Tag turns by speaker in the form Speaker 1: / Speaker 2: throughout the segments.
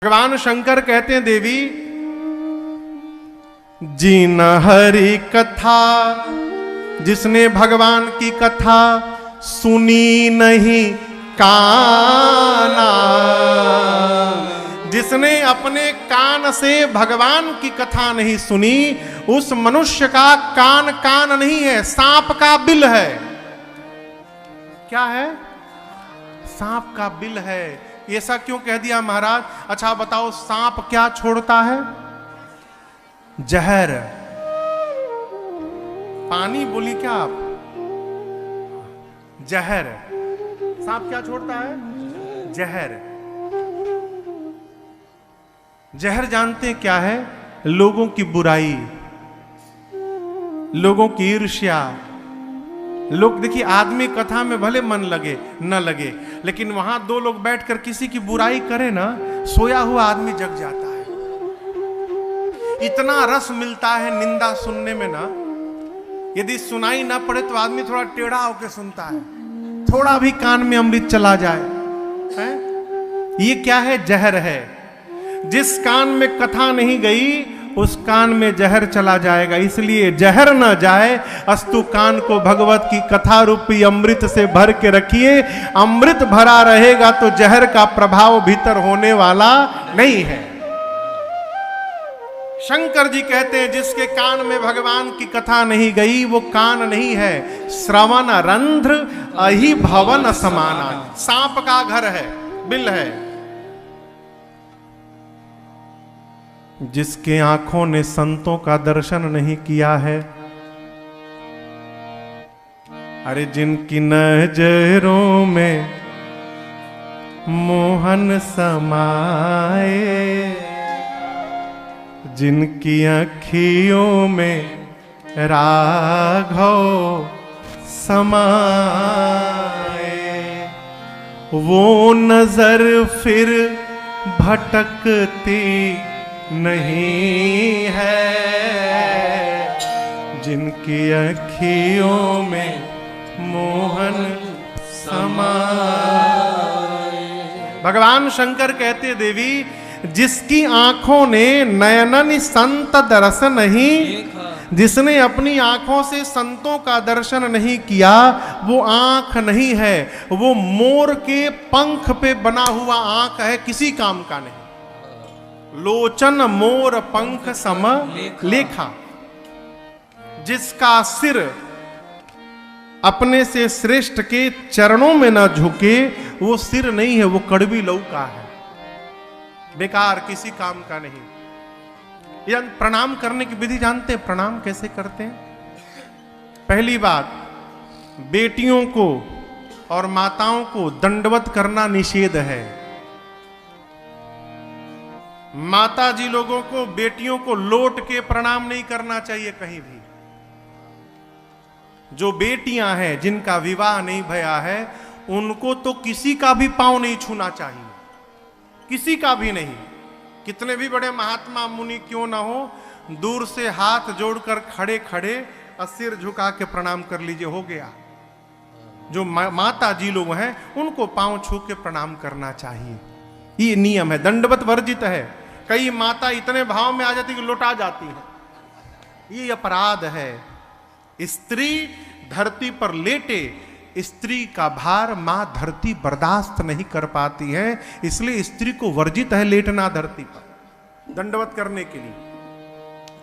Speaker 1: भगवान शंकर कहते हैं देवी जिन हरि कथा, जिसने भगवान की कथा सुनी नहीं काना, जिसने अपने कान से भगवान की कथा नहीं सुनी, उस मनुष्य का कान कान नहीं है, सांप का बिल है। क्या है? सांप का बिल है। ऐसा क्यों कह दिया महाराज? अच्छा बताओ, सांप क्या छोड़ता है? जहर। पानी बोली क्या आप? जहर। सांप क्या छोड़ता है? जहर। जहर जानते क्या है? लोगों की बुराई, लोगों की ईर्ष्या। लोग देखिए, आदमी कथा में भले मन लगे न लगे, लेकिन वहां दो लोग बैठकर किसी की बुराई करें ना, सोया हुआ आदमी जग जाता है। इतना रस मिलता है निंदा सुनने में ना, यदि सुनाई ना पड़े तो आदमी थोड़ा टेढ़ा होकर सुनता है, थोड़ा भी कान में अमृत चला जाए है? ये क्या है? जहर है। जिस कान में कथा नहीं गई उस कान में जहर चला जाएगा। इसलिए जहर न जाए अस्तु कान को भगवत की कथा रूपी अमृत से भर के रखिए। अमृत भरा रहेगा तो जहर का प्रभाव भीतर होने वाला नहीं है। शंकर जी कहते हैं जिसके कान में भगवान की कथा नहीं गई वो कान नहीं है, श्रवण रंध्र अहि भवन समाना। सांप का घर है, बिल है। जिसके आंखों ने संतों का दर्शन नहीं किया है, अरे जिनकी नजरों में मोहन समाए, जिनकी अखियों में राघव समाए, वो नजर फिर भटकती नहीं है, जिनकी अखियों में मोहन समाए। भगवान शंकर कहते देवी जिसकी आंखों ने नयनन संत दर्शन नहीं, जिसने अपनी आंखों से संतों का दर्शन नहीं किया, वो आंख नहीं है, वो मोर के पंख पे बना हुआ आंख है, किसी काम का नहीं। लोचन मोर पंख सम लेखा। जिसका सिर अपने से श्रेष्ठ के चरणों में न झुके वो सिर नहीं है, वो कड़वी लौका है, बेकार, किसी काम का नहीं। या प्रणाम करने की विधि जानते हैं? प्रणाम कैसे करते हैं? पहली बात, बेटियों को और माताओं को दंडवत करना निषेध है। माता जी लोगों को, बेटियों को लौट के प्रणाम नहीं करना चाहिए कहीं भी। जो बेटियां हैं जिनका विवाह नहीं भया है, उनको तो किसी का भी पांव नहीं छूना चाहिए, किसी का भी नहीं। कितने भी बड़े महात्मा मुनि क्यों ना हो, दूर से हाथ जोड़कर खड़े खड़े और सिर झुका के प्रणाम कर लीजिए, हो गया। जो माता जी लोग हैं उनको पांव छू के प्रणाम करना चाहिए, ये नियम है, दंडवत वर्जित है। कई माता इतने भाव में आ जाती कि लौटा जाती है, ये अपराध है। स्त्री धरती पर लेटे, स्त्री का भार मां धरती बर्दाश्त नहीं कर पाती है, इसलिए स्त्री को वर्जित है लेटना धरती पर दंडवत करने के लिए।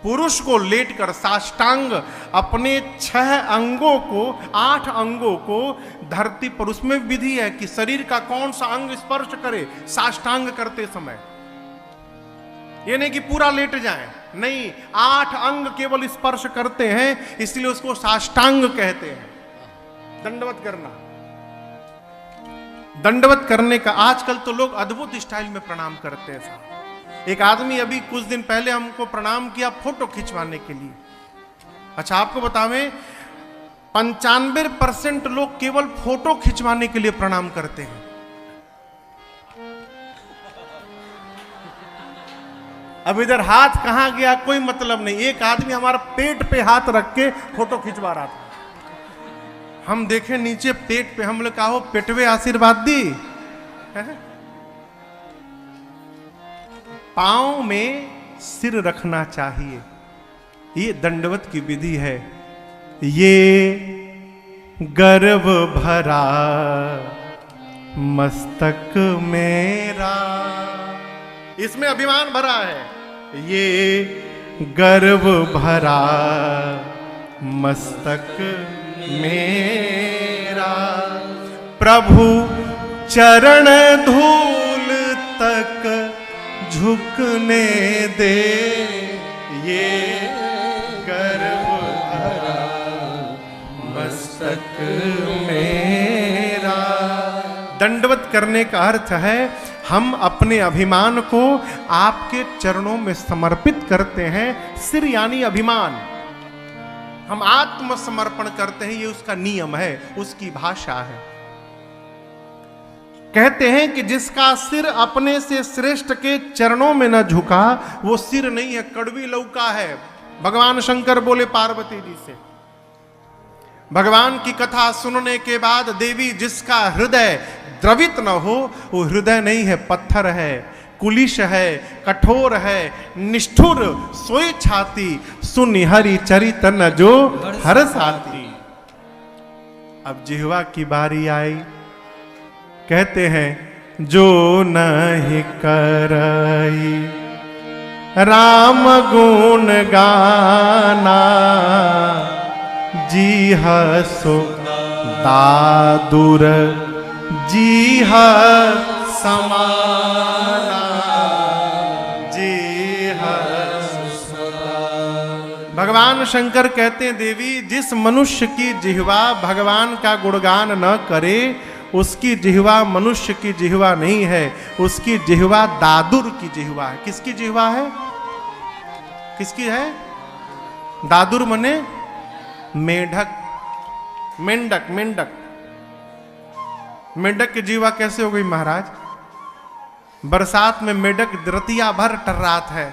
Speaker 1: पुरुष को लेटकर साष्टांग अपने 6 अंगों को, 8 अंगों को धरती पर, उसमें विधि है कि शरीर का कौन सा अंग स्पर्श करे साष्टांग करते समय। ये नहीं कि पूरा लेट जाए, नहीं, 8 अंग केवल स्पर्श करते हैं, इसलिए उसको साष्टांग कहते हैं। दंडवत करना, दंडवत करने का आजकल तो लोग अद्भुत स्टाइल में प्रणाम करते हैं साहब। एक आदमी अभी कुछ दिन पहले हमको प्रणाम किया फोटो खिंचवाने के लिए। अच्छा आपको बतावें, 95% लोग केवल फोटो खिंचवाने के लिए प्रणाम करते हैं। अब इधर हाथ कहां गया कोई मतलब नहीं। एक आदमी हमारा पेट पे हाथ रख के फोटो खिंचवा रहा था, हम देखे नीचे पेट पे, हम लोग कहा हो पेटवे आशीर्वाद दी है? पांव में सिर रखना चाहिए। ये दंडवत की विधि है। ये गर्व भरा मस्तक मेरा, इसमें अभिमान भरा है। ये गर्व भरा मस्तक मेरा, प्रभु चरण धूल तक झुकने दे। ये गर्व भरा मस्तक मेरा। दंडवत करने का अर्थ है हम अपने अभिमान को आपके चरणों में समर्पित करते हैं। सिर यानी अभिमान, हम आत्मसमर्पण करते हैं। ये उसका नियम है, उसकी भाषा है। कहते हैं कि जिसका सिर अपने से श्रेष्ठ के चरणों में न झुका, वो सिर नहीं है, कड़वी लौका है। भगवान शंकर बोले पार्वती जी से, भगवान की कथा सुनने के बाद देवी जिसका हृदय द्रवित न हो, वो हृदय नहीं है, पत्थर है, कुलिश है, कठोर है, निष्ठुर, सोई छाती, सुनि हरि चरित न जो हर साथी। अब जिह्वा की बारी आई। कहते हैं जो नहीं करई राम गुण गाना, जी हसो दादुर जी समाना, जी भगवान शंकर कहते हैं देवी जिस मनुष्य की जिह्वा भगवान का गुणगान न करे, उसकी जिह्वा मनुष्य की जिह्वा नहीं है, उसकी जिह्वा दादुर की जिह्वा है। किसकी जिह्वा है? किसकी है? दादुर मने मेढक, मेंढक। मेंढक मेंढक की जीवा कैसे हो गई महाराज? बरसात में मेढक रतिया भर टर्रात है,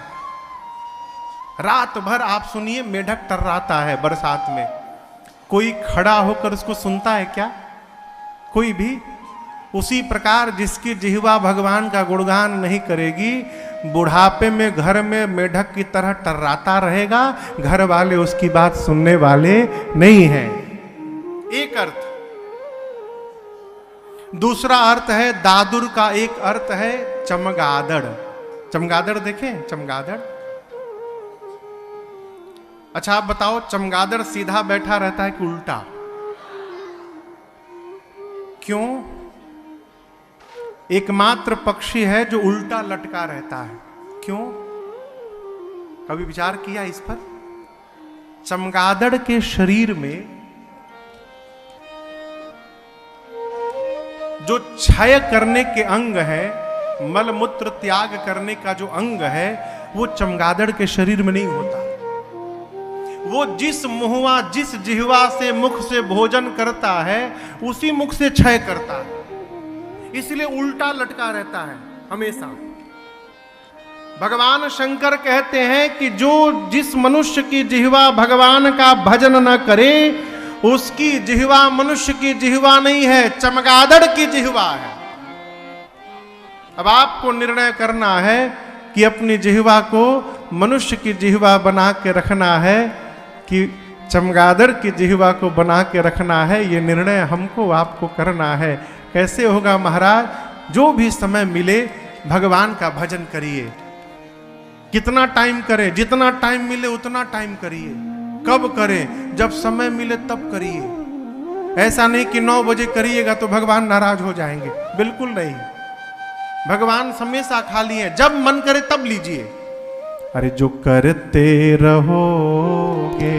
Speaker 1: रात भर आप सुनिए मेढक टर्राता है बरसात में। कोई खड़ा होकर उसको सुनता है क्या? कोई भी? उसी प्रकार जिसकी जिह्वा भगवान का गुणगान नहीं करेगी, बुढ़ापे में घर में मेढक की तरह टर्राता रहेगा, घर वाले उसकी बात सुनने वाले नहीं हैं। एक अर्थ। दूसरा अर्थ है दादुर का, एक अर्थ है चमगादड़। चमगादड़ देखें? चमगादड़। अच्छा आप बताओ, चमगादड़ सीधा बैठा रहता है कि उल्टा? क्यों? एकमात्र पक्षी है जो उल्टा लटका रहता है। क्यों? कभी विचार किया इस पर? चमगादड़ के शरीर में जो क्षय करने के अंग है, मल मूत्र त्याग करने का जो अंग है, वो चमगादड़ के शरीर में नहीं होता। वो जिस मुहवा, जिस जिह्वा से, मुख से भोजन करता है, उसी मुख से क्षय करता है। इसलिए उल्टा लटका रहता है हमेशा। भगवान शंकर कहते हैं कि जो जिस मनुष्य की जिह्वा भगवान का भजन न करे, उसकी जिह्वा मनुष्य की जिह्वा नहीं है, चमगादड़ की जिह्वा है। अब आपको निर्णय करना है कि अपनी जिह्वा को मनुष्य की जिह्वा बना के रखना है कि चमगादड़ की जिह्वा को बना के रखना है। ये निर्णय हमको आपको करना है। कैसे होगा महाराज? जो भी समय मिले भगवान का भजन करिए। कितना टाइम करें? जितना टाइम मिले उतना टाइम करिए। कब करें? जब समय मिले तब करिए। ऐसा नहीं कि 9 बजे करिएगा तो भगवान नाराज हो जाएंगे, बिल्कुल नहीं। भगवान हमेशा खाली है, जब मन करे तब लीजिए। अरे जो करते रहोगे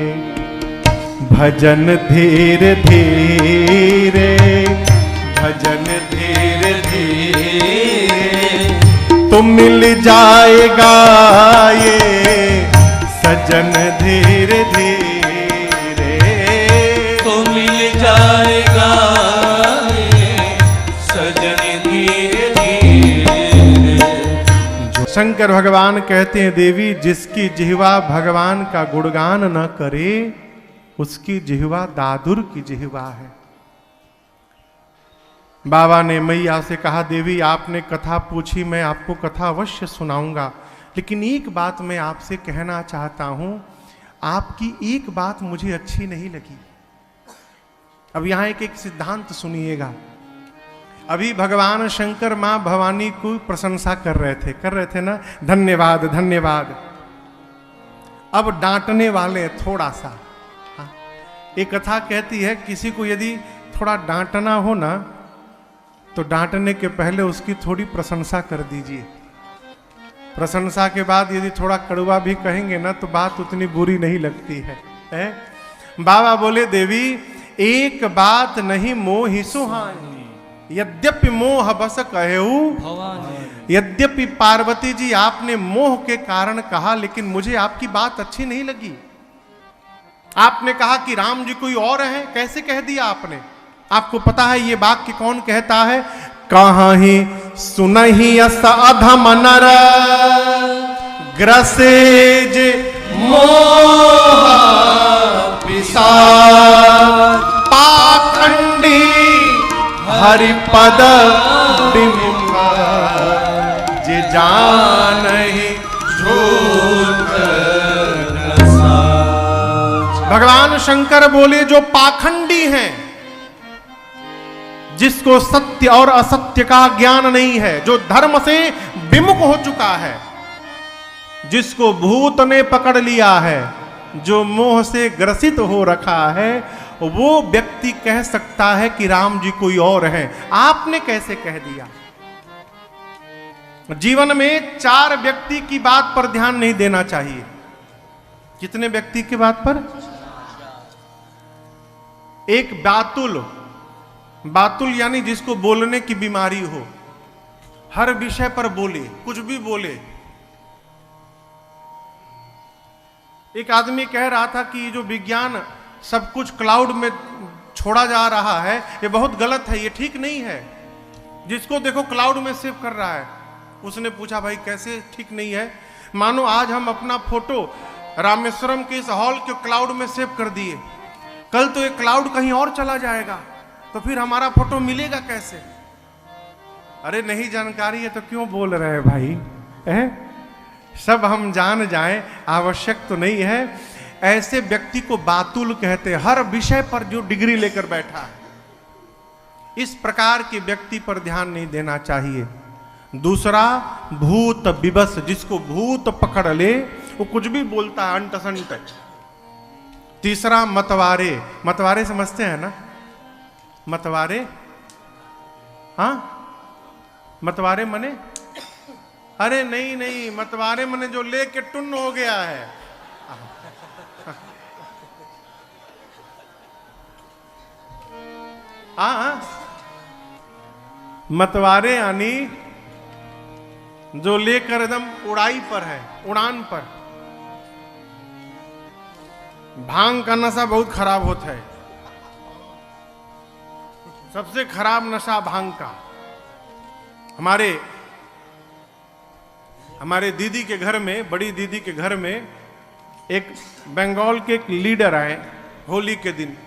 Speaker 1: भजन धीरे धीरे, भजन धीरे धीरे तो मिल जाएगा ये सजन धीरे धीरे,
Speaker 2: तो मिल जाएगा ये सजन धीरे धीरे।
Speaker 1: शंकर भगवान कहते हैं देवी जिसकी जिह्वा भगवान का गुणगान न करे, उसकी जिह्वा दादुर की जिह्वा है। बाबा ने मैया से कहा, देवी आपने कथा पूछी, मैं आपको कथा अवश्य सुनाऊंगा, लेकिन एक बात मैं आपसे कहना चाहता हूं, आपकी एक बात मुझे अच्छी नहीं लगी। अब यहां एक सिद्धांत सुनिएगा। अभी भगवान शंकर मां भवानी को प्रशंसा कर रहे थे ना, धन्यवाद धन्यवाद। अब डांटने वाले थोड़ा सा, एक कथा कहती है, किसी को यदि थोड़ा डांटना हो ना, तो डांटने के पहले उसकी थोड़ी प्रशंसा कर दीजिए। प्रशंसा के बाद यदि थोड़ा कड़वा भी कहेंगे ना, तो बात उतनी बुरी नहीं लगती है? बाबा बोले, देवी एक बात नहीं मोहि सुहानी, यद्यपि मोह बस कहेऊ भवानी। यद्यपि पार्वती जी आपने मोह के कारण कहा, लेकिन मुझे आपकी बात अच्छी नहीं लगी। आपने कहा कि राम जी कोई और है, कैसे कह दिया आपने? आपको पता है ये वाक्य कौन कहता है? कहाही सुनहि अस अधम नर, ग्रसेज मोह पिशाच, पाखंडी हरिपद बिंब, जे जानहि झूठ न साच। भगवान शंकर बोले, जो पाखंडी हैं, जिसको सत्य और असत्य का ज्ञान नहीं है, जो धर्म से विमुख हो चुका है, जिसको भूत ने पकड़ लिया है, जो मोह से ग्रसित हो रखा है, वो व्यक्ति कह सकता है कि राम जी कोई और हैं। आपने कैसे कह दिया? जीवन में 4 व्यक्ति की बात पर ध्यान नहीं देना चाहिए। कितने व्यक्ति की बात पर? एक बातुल, बातुल यानी जिसको बोलने की बीमारी हो, हर विषय पर बोले, कुछ भी बोले। एक आदमी कह रहा था कि जो विज्ञान सब कुछ क्लाउड में छोड़ा जा रहा है, ये बहुत गलत है, ये ठीक नहीं है। जिसको देखो क्लाउड में सेव कर रहा है। उसने पूछा, भाई कैसे ठीक नहीं है? मानो आज हम अपना फोटो रामेश्वरम के इस हॉल के क्लाउड में सेव कर दिए, कल तो ये क्लाउड कहीं और चला जाएगा, तो फिर हमारा फोटो मिलेगा कैसे? अरे नहीं जानकारी है तो क्यों बोल रहे हैं भाई? सब हम जान जाएं, आवश्यक तो नहीं है। ऐसे व्यक्ति को बातुल कहते हैं, हर विषय पर जो डिग्री लेकर बैठा है। इस प्रकार के व्यक्ति पर ध्यान नहीं देना चाहिए। दूसरा, भूत विवश, जिसको भूत पकड़ ले, वो कुछ भी बोलता है अंट संट। तीसरा, मतवारे। मतवारे समझते हैं ना? मतवारे, हाँ, मतवारे मने, अरे नहीं नहीं, मतवारे मने जो लेके टुन्न हो गया है। हाँ, मतवारे यानी जो लेकर एकदम उड़ाई पर है, उड़ान पर। भांग का नशा बहुत खराब होता है, सबसे खराब नशा भांग का। हमारे दीदी के घर में, बड़ी दीदी के घर में एक बंगाल के एक लीडर आए होली के दिन।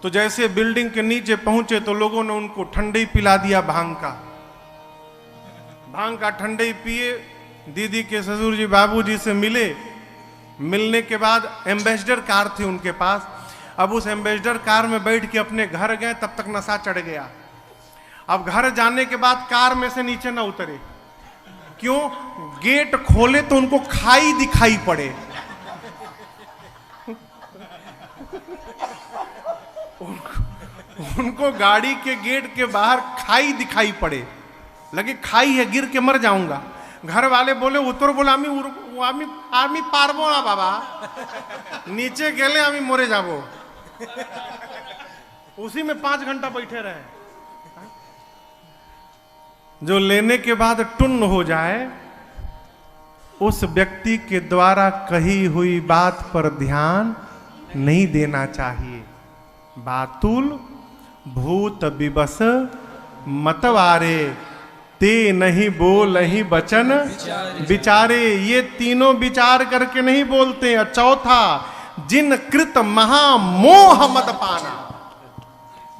Speaker 1: तो जैसे बिल्डिंग के नीचे पहुंचे तो लोगों ने उनको ठंडई पिला दिया भांग का। भांग का ठंडई पिए, दीदी के ससुर जी बाबूजी से मिले। मिलने के बाद एम्बेसडर कार थी उनके पास। अब उस एम्बेसडर कार में बैठ के अपने घर गए, तब तक नशा चढ़ गया। अब घर जाने के बाद कार में से नीचे ना उतरे। क्यों? गेट खोले तो उनको खाई दिखाई पड़े। उनको गाड़ी के गेट के बाहर खाई दिखाई पड़े। लगे खाई है, गिर के मर जाऊंगा। घर वाले बोले उतर, बोला आमी पारबो ना बाबा, नीचे गेले आमी मरे जाबो। उसी में 5 घंटा बैठे रहे। जो लेने के बाद टुन्न हो जाए, उस व्यक्ति के द्वारा कही हुई बात पर ध्यान नहीं देना चाहिए। बातुल, भूत विवश, मतवारे, ते नहीं बोलहि बचन विचारे। ये तीनों विचार करके नहीं बोलते। और चौथा, जिन कृत महामोह मद पाना।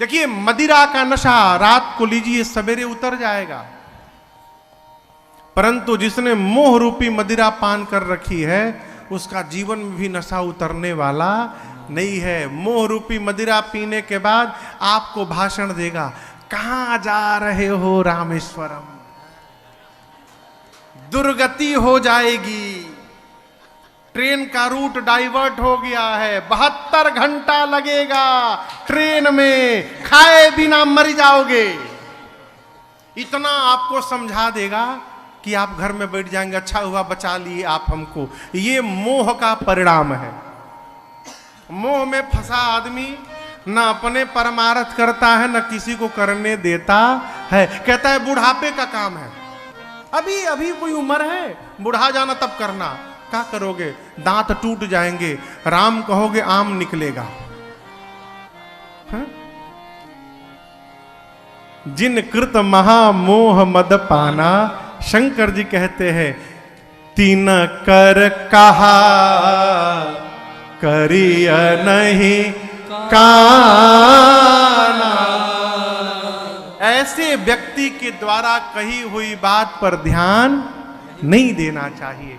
Speaker 1: देखिए, मदिरा का नशा रात को लीजिए, सवेरे उतर जाएगा, परंतु जिसने मोह रूपी मदिरा पान कर रखी है उसका जीवन में भी नशा उतरने वाला नहीं है। मोह रूपी मदिरा पीने के बाद आपको भाषण देगा, कहां जा रहे हो रामेश्वरम, दुर्गति हो जाएगी, ट्रेन का रूट डाइवर्ट हो गया है, 72 घंटा लगेगा ट्रेन में, खाए बिना मर जाओगे। इतना आपको समझा देगा कि आप घर में बैठ जाएंगे, अच्छा हुआ बचा लिए आप हमको। ये मोह का परिणाम है। मोह में फंसा आदमी न अपने परमार्थ करता है, न किसी को करने देता है। कहता है बुढ़ापे का काम है, अभी अभी कोई उम्र है, बुढ़ा जाना तब करना। क्या करोगे? दांत टूट जाएंगे, राम कहोगे आम निकलेगा। हा? जिन कृत महामोह मद पाना, शंकर जी कहते हैं, तीन कर कहा करिय नहीं काना। ऐसे व्यक्ति के द्वारा कही हुई बात पर ध्यान नहीं देना चाहिए।